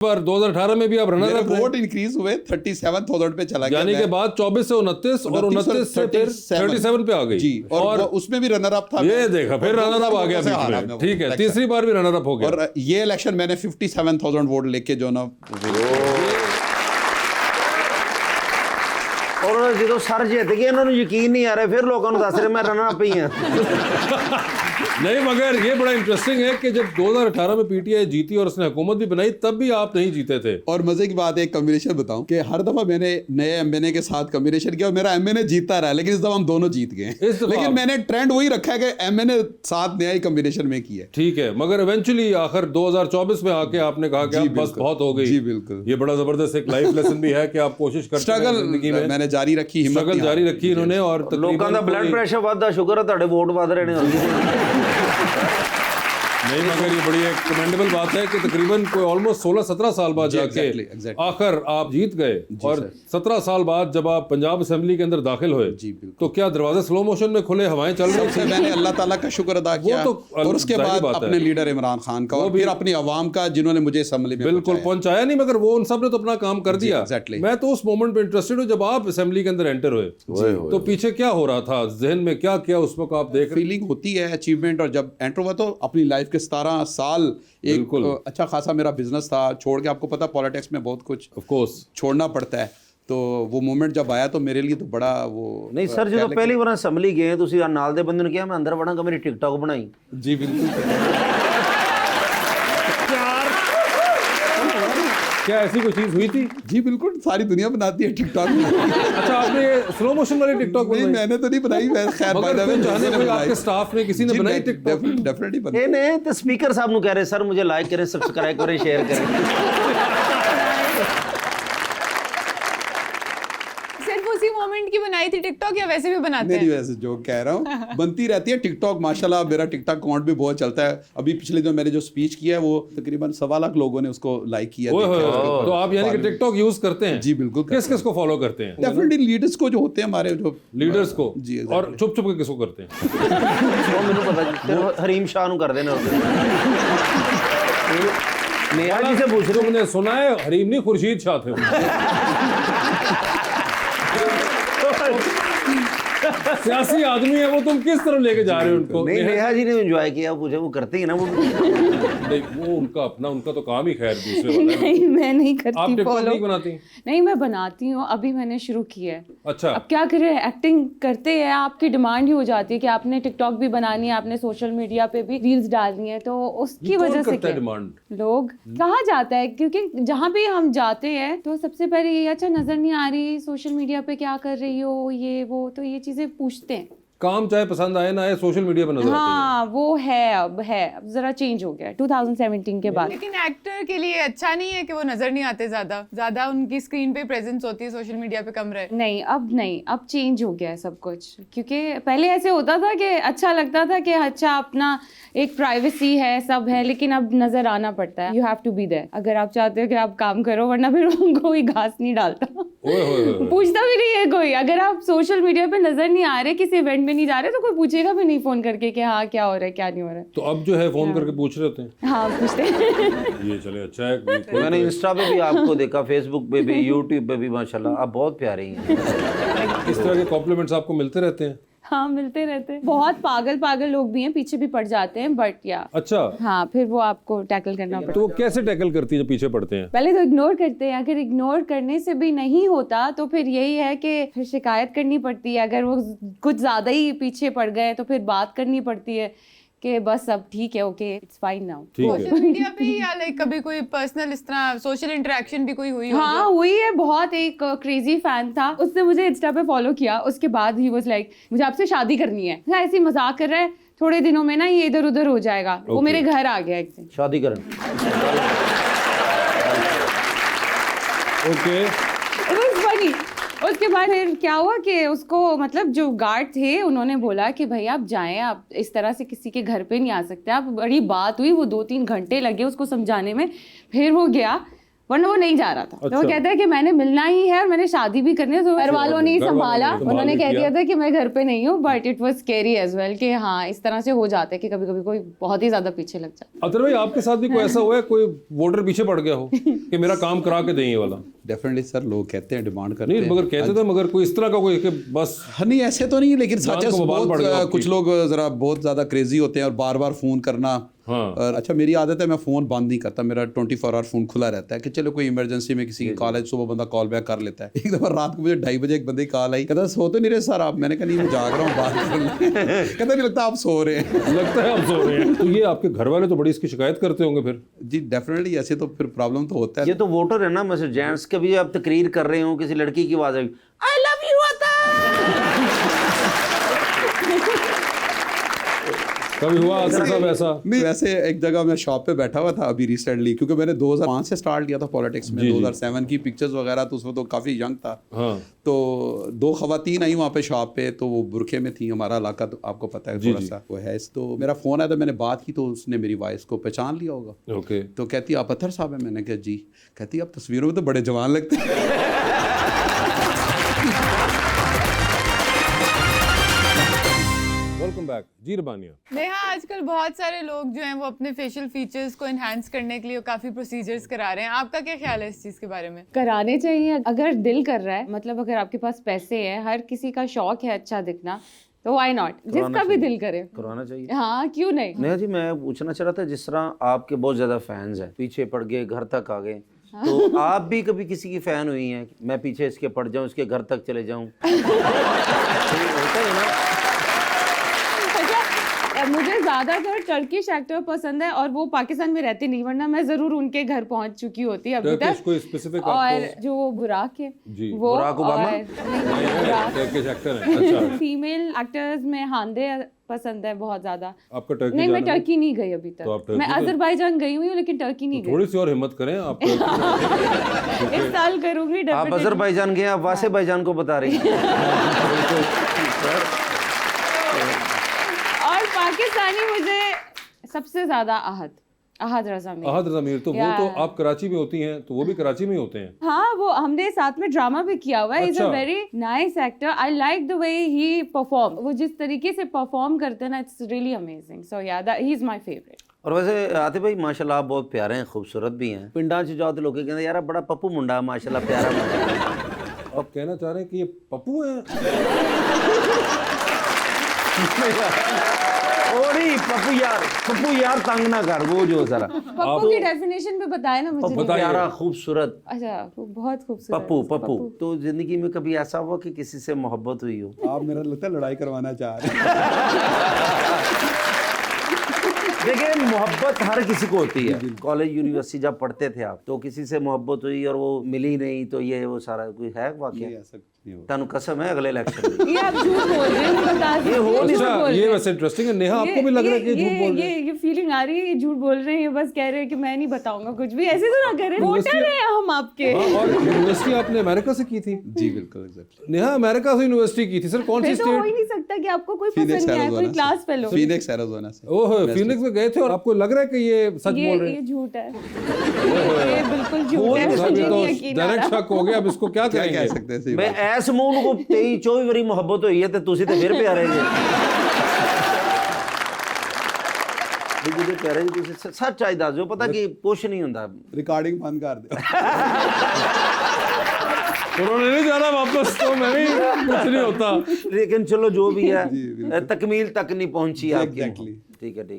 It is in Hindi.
पर 2018 में भी आप रनर अप वोट इंक्रीज हुए 37,000 पे चला गया, यानी के बाद 24 से 29 और 29 से फिर 37 पे आ गई जी, और उसमें भी रनर अप था। ये देखा, फिर रनर अप आ गया बीच में, ठीक है, तीसरी बार भी रनर अप हो गया। और ये इलेक्शन मैंने 57,000 वोट लेके जो ना, और जो सर जित गए इन्होंने यकीन नहीं आ रहा, फिर लोगों को दस रहे मैं रनर अप ही हां। नहीं, मगर ये बड़ा इंटरेस्टिंग है कि जब 2018 में पीटीआई जीती और उसने हुकूमत भी बनाई, तब भी आप नहीं जीते थे। और मजे की बात है, एक कॉम्बिनेशन बताऊं कि हर दफा मैंने नए एमएनए के साथ कॉम्बिनेशन किया और मेरा एमएनए जीतता रहा, लेकिन इस दफा हम दोनों जीत गए। लेकिन मैंने ट्रेंड वही रखा है कि एमएनए साथ नया ही कॉम्बिनेशन में किया। ठीक है, मगर इवेंचुअली आखिर 2024 में आके आपने कहा कि अब बस बहुत हो गई। जी बिल्कुल, ये बड़ा जबरदस्त एक लाइफ लेसन भी है कि आप कोशिश करते हैं जिंदगी में। मैंने जारी रखी, स्ट्रगल जारी रखी इन्होंने, और लोगों का ब्लड प्रेशर वादा, शुक्र है ਤੁਹਾਡੇ वोट वध रहे हैं। नहीं, मगर ये बड़ी एक कमेंडेबल बात है कि तकरीबन कोई ऑलमोस्ट 16-17 साल बाद जाके आखिर आप जीत गए, और 17 साल बाद जब आप पंजाब असेंबली के अंदर दाखिल हुए, तो क्या दरवाजे स्लो मोशन में खुले, हवाएं चल रही थी? मैंने अल्लाह ताला का शुक्र अदा किया, और उसके बाद अपने लीडर इमरान खान का, और फिर अपनी अवाम का, जिन्होंने मुझे असेंबली में बिल्कुल पहुंचाया नहीं, मगर वो उन सब ने तो अपना काम कर दिया। मैं तो उस मोमेंट पे इंटरेस्टेड हूँ जब आप असेंबली के अंदर एंटर हुए, तो पीछे क्या हो रहा था, जहन में क्या किया उस वक्त आप देख? फीलिंग होती है अचीवमेंट, और जब एंटर हुआ तो अपनी लाइफ के 17 साल एक अच्छा खासा मेरा बिजनेस था छोड़ के, आपको पता पॉलिटिक्स में बहुत कुछ ऑफ कोर्स छोड़ना पड़ता है, तो वो मोमेंट जब आया तो मेरे लिए तो बड़ा वो नहीं सर, जो पहली बार असेंबली गए ਤੁਸੀਂ ਨਾਲ ਦੇ ਬੰਦੇ ਨੂੰ ਕਿਹਾ मैं अंदर ਵੜਾਂਗਾ, मेरी टिकटॉक बनाई। जी बिल्कुल। क्या ऐसी कोई चीज हुई थी? जी बिल्कुल, सारी दुनिया बनाती है टिकटॉक। अच्छा, आपने ये स्लो मोशन वाली टिकटॉक बनाई? नहीं, मैंने तो नहीं बनाई, मैं खैर आपके स्टाफ ने किसी ने बनाई टिकटॉक? डेफिनेटली बनाई। नहीं तो स्पीकर साहब नु कह रहे सर मुझे लाइक करें, सब्सक्राइब करें, शेयर करें। उसी मोमेंट की बनाई थी टिकटॉक, या वैसे भी बनाते हैं? नहीं, वैसे जो कह रहा हूँ बनती रहती है टिकटॉक। माशाल्लाह मेरा टिकटॉक अकाउंट भी बहुत चलता है। अभी पिछले जो मैंने जो स्पीच किया है वो तकरीबन 1.25 लाख लोगों ने उसको लाइक किया। तो आप यानी कि टिकटॉक यूज करते हैं? जी बिल्कुल। किस किस को फॉलो करते हैं? डेफिनेटली लीडर्स को, जो होते हैं हमारे जो लीडर्स को जी। और चुप चुप के किसको करते हैं? वो मैंने पता, हरीम शाह नु कर देना। नेहा जी से पूछ रहे, तुमने सुना है हरीम नहीं खुर्शीद शाह थे। सियासी आदमी है वो, तुम किस तरह लेके जा रहे हो उनको? नहीं, नेहा जी ने एंजॉय किया, पूछे वो करते ही ना वो। नहीं, वो उनका अपना, उनका तो काम ही खैर दूसरे वाला है। नहीं, मैं नहीं करती। आप टिकटॉक फॉलो नहीं बनाती? नहीं, मैं बनाती हूँ, अभी मैंने शुरू किया है। अच्छा, अब क्या करें, एक्टिंग करते हैं, आपकी डिमांड ही हो जाती है कि आपने टिकटॉक भी बनानी है, आपने सोशल मीडिया पे भी रील्स डालनी है, तो उसकी वजह से क्या डिमांड लोग कहा जाता है, क्योंकि जहाँ भी हम जाते हैं तो सबसे पहले ये, अच्छा नजर नहीं आ रही सोशल मीडिया पे, क्या कर रही हो, ये वो, तो ये चीजें पूछते हैं। काम चाहे पसंद आए ना आए, सोशल मीडिया पर नजर आते हैं। हाँ, वो है, अब जरा चेंज हो गया 2017 के बाद। लेकिन एक्टर के लिए अच्छा नहीं है कि वो नजर नहीं आते, ज्यादा उनकी स्क्रीन पे प्रेजेंस होती है, सोशल मीडिया पे कम रहे। नहीं, अब चेंज हो गया है सब कुछ, क्योंकि पहले ऐसे होता था कि अच्छा लगता था कि अच्छा अपना एक प्राइवेसी है, सब है, लेकिन अब नजर आना पड़ता है। You have to be there अगर आप चाहते हो कि आप काम करो, वरना फिर कोई घास नहीं डालता, पूछता भी नहीं है कोई। अगर आप सोशल मीडिया पे नजर नहीं आ रहे, किसी इवेंट में नहीं जा रहे, तो कोई पूछेगा भी नहीं फोन करके कि हाँ क्या हो रहा है, क्या नहीं हो रहा है। तो अब जो है फोन करके पूछ रहे होते हैं। हाँ, पूछते हैं। ये चले, अच्छा है। मैंने इंस्टा पे भी आपको देखा, फेसबुक पे भी, यूट्यूब पे भी, माशाल्लाह आप बहुत प्यारे हैं। इस तरह के कॉम्प्लीमेंट्स आपको मिलते रहते हैं? हाँ, मिलते रहते हैं। बहुत पागल लोग भी हैं, पीछे भी पड़ जाते हैं, बट या अच्छा, हाँ, फिर वो आपको टैकल करना पड़ता है। तो वो कैसे टैकल करती है जब पीछे पड़ते हैं? पहले तो इग्नोर करते हैं, अगर इग्नोर करने से भी नहीं होता तो फिर यही है कि फिर शिकायत करनी पड़ती है। अगर वो कुछ ज्यादा ही पीछे पड़ गए तो फिर बात करनी पड़ती है कि बस अब ठीक है, okay, it's fine now. Social media पे या लाइक कभी कोई पर्सनल इस तरह सोशल इंटरेक्शन भी कोई हुई हो? हाँ, हुई है। बहुत एक क्रेजी फैन था, उसने मुझे इंस्टा पे फॉलो किया, उसके बाद ही वाज लाइक मुझे आपसे शादी करनी है। ऐसे ही मजाक कर रहा है, थोड़े दिनों में ना ये इधर उधर हो जाएगा। वो मेरे घर आ गया एक दिन, शादी करन। Okay, it was funny. उसके बाद फिर क्या हुआ कि उसको, मतलब जो गार्ड थे, उन्होंने बोला कि भाई आप जाएं, आप इस तरह से किसी के घर पे नहीं आ सकते आप। बड़ी बात हुई, वो 2-3 घंटे लगे उसको समझाने में। फिर वो गया, वरना वो नहीं जा रहा था। तो वो कहता है कि मैंने मिलना ही है और मैंने शादी भी करनी है, तो घर वालों ने ही संभाला, उन्होंने कह दिया था कि मैं घर पे नहीं हूँ, but it was scary as well कि हाँ इस तरह से हो जाता है कि कभी कभी कोई बहुत ही ज्यादा पीछे लग जाता है। अतर भाई आपके साथ भी कोई ऐसा हुआ है, कोई वोटर पीछे पड़ गया हो कि मेरा काम करा के दें ये वाला? डेफिनेटली सर, लोग कहते हैं, डिमांड करते नहीं हैं। मगर कहते थे, मगर कोई इस तरह का कोई कि बस हाँ नहीं ऐसे तो नहीं, लेकिन जान सच को बवाल पड़ गया आपकी। कुछ लोग जरा बहुत ज्यादा क्रेजी होते हैं और बार बार फोन करना। हाँ। और अच्छा मेरी आदत है, मैं फोन बंद नहीं करता, मेरा 24 आवर फोन खुला रहता है कि चलो कोई इमरजेंसी में किसी की कॉल है, सुबह बंदा कॉल बैक कर लेता है। एक दफा रात को मुझे 2:30 बजे एक बंदे की कॉल आई, कहता सो तो नहीं रहे सर आप? मैंने कहा नहीं मैं जाग रहा हूँ, बात कर लें। कहता नहीं लगता आप सो रहे हैं। लगता है आप सो रहे हैं। तो ये आपके घर वाले तो बड़ी इसकी शिकायत करते होंगे फिर? जी डेफिनेटली, ऐसे तो फिर प्रॉब्लम तो होता है। ये तो वोटर है ना, मतलब जेंट्स कभी आप तकरीर कर रहे हो, किसी लड़की की आवाज आई आई लव यू आता कभी हुआ असर साहब ऐसा? नहीं वैसे एक जगह मैं शॉप पे बैठा हुआ था अभी रिसेंटली, क्योंकि मैंने 2005 से स्टार्ट किया था पॉलिटिक्स में, 2007 की पिक्चर्स वगैरह, तो उसमें तो काफ़ी यंग था। हाँ। तो 2 खवातीन आई वहाँ पे शॉप पे, तो वो बुरखे में थी, हमारा इलाका तो आपको पता है थोड़ा सा वो है। तो मेरा फ़ोन आया था, मैंने बात की तो उसने मेरी वॉइस को पहचान लिया होगा। ओके। तो कहती आप अतर साहब हैं? मैंने कहा जी। कहती आप तस्वीरों में तो बड़े जवान लगते हैं। वेलकम बैक जी रबानिया। नेहा, आजकल बहुत सारे लोग जो हैं वो अपने फेशियल फीचर्स को एनहांस करने के लिए काफी प्रोसीजर्स करा रहे हैं, आपका क्या ख्याल है इस चीज के बारे में? कराने चाहिए अगर दिल कर रहा है, मतलब अगर आपके पास पैसे हैं, हर किसी का शौक है अच्छा दिखना, तो व्हाई नॉट, जिसका भी दिल करे करवाना चाहिए। हाँ क्यों नहीं। नेहा जी मैं पूछना चाह रहा था, जिस तरह आपके बहुत ज्यादा फैंस हैं, पीछे पड़ गए, घर तक आ गए, तो आप भी कभी किसी की फैन हुई हैं? मैं पीछे इसके पड़ जाऊं, इसके घर तक चले जाऊं? होता है ना। मुझे ज्यादातर टर्किश एक्टर पसंद है और वो पाकिस्तान में रहते नहीं, वरना मैं जरूर उनके घर पहुंच चुकी होती अभी तक। कोई स्पेसिफिक और जो वो बुराक है जी, वो बुराक ओबामा? टर्किश एक्टर है। अच्छा। फीमेल एक्टर्स में हांदे पसंद है बहुत ज्यादा। आपका टर्की नहीं मैं जाना है? टर्की नहीं गई अभी तो आप तक, टर्की मैं तो- अजरबैजान गई हुई हूँ लेकिन टर्की नहीं गई। थोड़ी सी और हिम्मत करें आप। इस साल करूंगी आप definitely। अजरबैजान गए, आप वासे भाईजान को बता रही हैं। और पाकिस्तानी मुझे सबसे ज्यादा अहद रजा मीर। अहद रजा मीर, तो वो तो आप कराची में होती हैं, तो वो भी कराची में ही होते हैं? हाँ वो हमने साथ में ड्रामा भी किया हुआ है। इज अ अच्छा। Very nice actor, I like the way he perform, वो जिस तरीके से परफॉर्म करते हैं ना, इट्स रियली अमेजिंग। सो या ही इज माय फेवरेट। और वैसे आतिफ भाई माशाल्लाह आप बहुत प्यारे हैं, खूबसूरत भी हैं। पिंडा च जाओ तो लोग कहते हैं यार बड़ा पप्पू मुंडा है, माशाल्लाह प्यारा मुंडा है। आप कहना चाह रहे हैं कि ये पप्पू हैं? ओरी पप्पू यार तंग ना कर, वो जो सारा पप्पू की डेफिनेशन भी बताए ना मुझे। पप्पू प्यारा खूबसूरत। अच्छा बहुत खूबसूरत। पप्पू तो जिंदगी में कभी ऐसा हुआ कि किसी से मोहब्बत हुई हो? आप मेरा लगता है लड़ाई करवाना चाह रहे हैं। देखिए मोहब्बत हर किसी को होती है। कॉलेज यूनिवर्सिटी जब पढ़ते थे आप, तो किसी से मोहब्बत हुई और वो मिली नहीं, तो ये वो सारा कोई है वाकया? ऐसा कुछ नहीं होगा। तानु कसम है अगले इलेक्शन में। ये आप झूठ बोल रहे हैं, मैं बता ये हो नहीं अच्छा, ये वैसे इंटरेस्टिंग है। नेहा आपको भी लग रहा है कि झूठ बोल रहे हैं? ये फीलिंग आ रही है, ये झूठ बोल रहे हैं, ये बस कह रहे हैं कि मैं नहीं बताऊंगा कुछ भी। ऐसे तो ना करें, वोटर हैं हम आपके। हाँ, और यूनिवर्सिटी आपने अमेरिका से की थी? जी बिल्कुल एग्जैक्टली। नेहा अमेरिका से यूनिवर्सिटी की थी सर, कौन सी फिर तो हो ही स्टेट? नहीं सकता कि आपको कोई पसंद नहीं आया, कोई क्लास फेलो। फीनिक्स एरिज़ोना से। ओह फीनिक्स में गए थे और आपको लग रहा है कि ये सच बोल रहे ये हैं? झूठ है, ये बिल्कुल झूठ है, मुझे अभी तो नहीं यकीन आ डायरेक्ट रहा। शक हो गया, अब इसको क्या क्या कह करेंगे? सकते हैं? सही मैं बात। ऐस मून को 23-24 वारी मोहब्बत हुई है, तो तुसी तो फिर प्यारे जे। जी प्यारे जी, तुसी सच आई दस दो, पता कि कुछ नहीं हुंदा। रिकॉर्डिंग बंद कर दो। उन्होंने नहीं जाना वापस, तो मैं भी कुछ नहीं होता। लेकिन चलो जो भी है, तकमील तक नहीं पहुंची आपकी। Exactly. ठीक है ठीक।